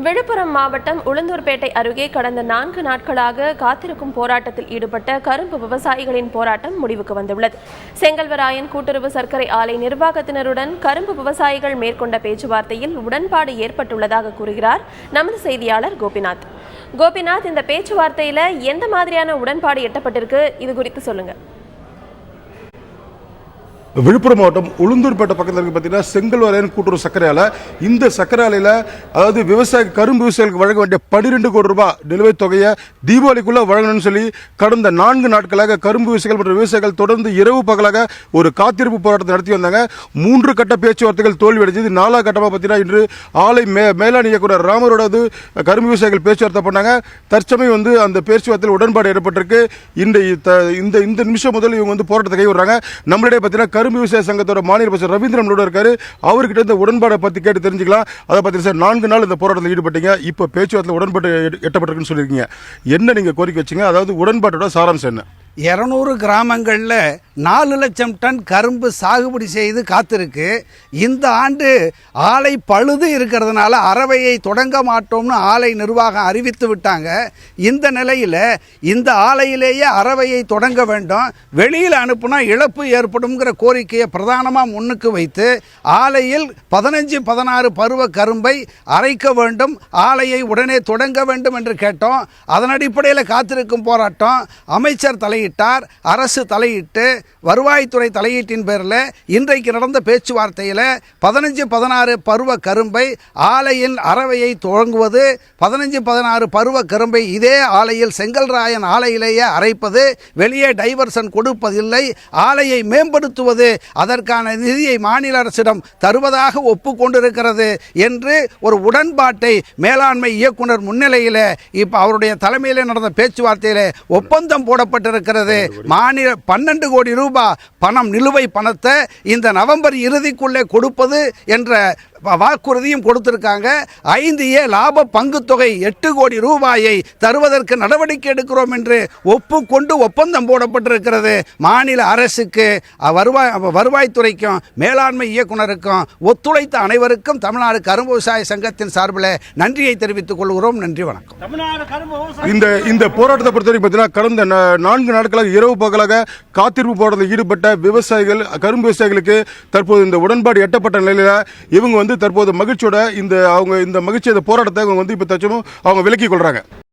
விழுப்புரம் மாவட்டம் உளுந்தூர்பேட்டை அருகே கடந்த 4 நாட்களாக காத்திருக்கும் போராட்டத்தில் ஈடுபட்ட கரும்பு விவசாயிகளின் போராட்டம் முடிவுக்கு வந்துள்ளது. செங்கல்வராயன் கூட்டுறவு சர்க்கரை ஆலை நிர்வாகத்தினருடன் கரும்பு விவசாயிகள் மேற்கொண்ட பேச்சுவார்த்தையில் உடன்பாடு ஏற்பட்டுள்ளதாக கூறுகிறார் நமது செய்தியாளர் கோபிநாத், இந்த பேச்சுவார்த்தையில எந்த மாதிரியான உடன்பாடு எட்டப்பட்டிருக்கு, இது குறித்து சொல்லுங்க. விழுப்புரம் மாவட்டம் உளுந்தூர்பேட்டை பக்கத்தில் இருக்கு பார்த்தீங்கன்னா செங்கல்வராயன் கூட்டுறவு சர்க்கரை ஆலை. இந்த சர்க்கரை ஆலையில் அதாவது கரும்பு விவசாயிகளுக்கு வழங்க வேண்டிய 12 கோடி ரூபாய் நிலுவைத் தொகையை தீபாவளிக்குள்ள வழங்கணும்னு சொல்லி கடந்த 4 நாட்களாக கரும்பு விவசாயிகள் மற்றும் விவசாயிகள் தொடர்ந்து இரவு பகலாக ஒரு காத்திருப்பு போராட்டத்தை நடத்தி வந்தாங்க. 3 கட்ட பேச்சுவார்த்தைகள் தோல்வியடைஞ்சது. 4ஆவது கட்டமாக பார்த்தீங்கன்னா இன்று ஆலை மேலாண் இயக்குனர் ராமரோட கரும்பு விவசாயிகள் பேச்சுவார்த்தை பண்ணாங்க. தற்சமயம் அந்த பேச்சுவார்த்தையில் உடன்பாடு ஏற்பட்டிருக்கு. இந்த நிமிஷம் முதல் இவங்க போராட்டத்தை கை விடுறாங்க. நம்மளிடையே பார்த்தீங்கன்னா கரும்பு விவசாய சங்கத்தோட மாநில அமைச்சர் ரவீந்திரன் இருக்காரு. அவர்கிட்ட இந்த உடன்பாடை பத்தி கேட்டு தெரிஞ்சுக்கலாம். அதை பத்தி சார் 4 நாள் இந்த போராட்டத்தில் ஈடுபட்டீங்க. இப்போ பேச்சுவார்த்தையில் உடன்பாடு எட்டப்பட்டிருக்குன்னு சொல்லியிருக்கீங்க. என்ன நீங்க கோரிக்கை வச்சீங்க? அதாவது உடன்பாட்டோட சாராம்சம் என்ன? 200 கிராமங்களில் 4 லட்சம் டன் கரும்பு சாகுபடி செய்து காத்திருக்கு. இந்த ஆண்டு ஆலை பழுது இருக்கிறதுனால அறவையை தொடங்க மாட்டோம்னு ஆலை நிர்வாகம் அறிவித்து விட்டாங்க. இந்த நிலையில் இந்த ஆலையிலேயே அறவையை தொடங்க வேண்டும், வெளியில் அனுப்புனா இழப்பு ஏற்படும்ங்கிற கோரிக்கையை பிரதானமாக முன்னுக்கு வைத்து ஆலையில் 15-16 பருவ கரும்பை அரைக்க வேண்டும், ஆலையை உடனே தொடங்க வேண்டும் என்று கேட்டோம். அதன் அடிப்படையில் காத்திருக்கும் போராட்டம். அமைச்சர் தலையிட்டார், அரசு தலையிட்டு வருவாய்த்துறை தலையீட்டின் பேரில் இன்றைக்கு நடந்த பேச்சுவார்த்தையில் 15-16 பருவ கரும்பை ஆலையின் அறவையை தொடங்குவது, 15-16 பருவ கரும்பை இதே ஆலையில் செங்கல்ராயன் ஆலையிலேயே அரைப்பது, வெளியே டைவர்சன் கொடுப்பதில்லை, ஆலையை மேம்படுத்துவது, அதற்கான நிதியை மாநில அரசிடம் தருவதாக ஒப்புக்கொண்டிருக்கிறது என்று ஒரு உடன்பாட்டை மேலாண்மை இயக்குனர் முன்னிலையில் இப்போ அவருடைய தலைமையில் நடந்த பேச்சுவார்த்தையில் ஒப்பந்தம் போடப்பட்டிருக்கிறது. மாநில 12 கோடி ரூபாய் பணம், நிலுவை பணத்தை இந்த நவம்பர் இறுதிக்குள்ளே கொடுப்பது என்ற வாக்குறுதியும் கொடுத்திருக்காங்க. 5A லாப பங்குத்தொகை 8 கோடி ரூபாயை தருவதற்கு நடவடிக்கை எடுக்கிறோம் என்று ஒப்புக்கொண்டு ஒப்பந்தம் போடப்பட்டிருக்கிறது. மாநில அரசுக்கு, வருவாய்த்துறைக்கும், மேலாண்மை இயக்குனருக்கும் ஒத்துழைத்த அனைவருக்கும் தமிழ்நாடு கரும்பு விவசாய சங்கத்தின் சார்பில் நன்றியை தெரிவித்துக் கொள்கிறோம். நன்றி, வணக்கம். இந்த போராட்டத்தை பொறுத்தவரைக்கும் பார்த்தீங்கன்னா கடந்த 4 நாட்களாக இரவு பகலாக காத்திருப்பு போராட்டத்தில் ஈடுபட்ட விவசாயிகள், கரும்பு விவசாயிகளுக்கு தற்போது இந்த உடன்பாடு எட்டப்பட்ட நிலையில் இவங்க தற்போது மகிழ்ச்சியோட இந்த மகிழ்ச்சியை போராட்டத்தை அவங்க இப்போ தச்சமும் அவங்க விலக்கிக் கொள்றாங்க.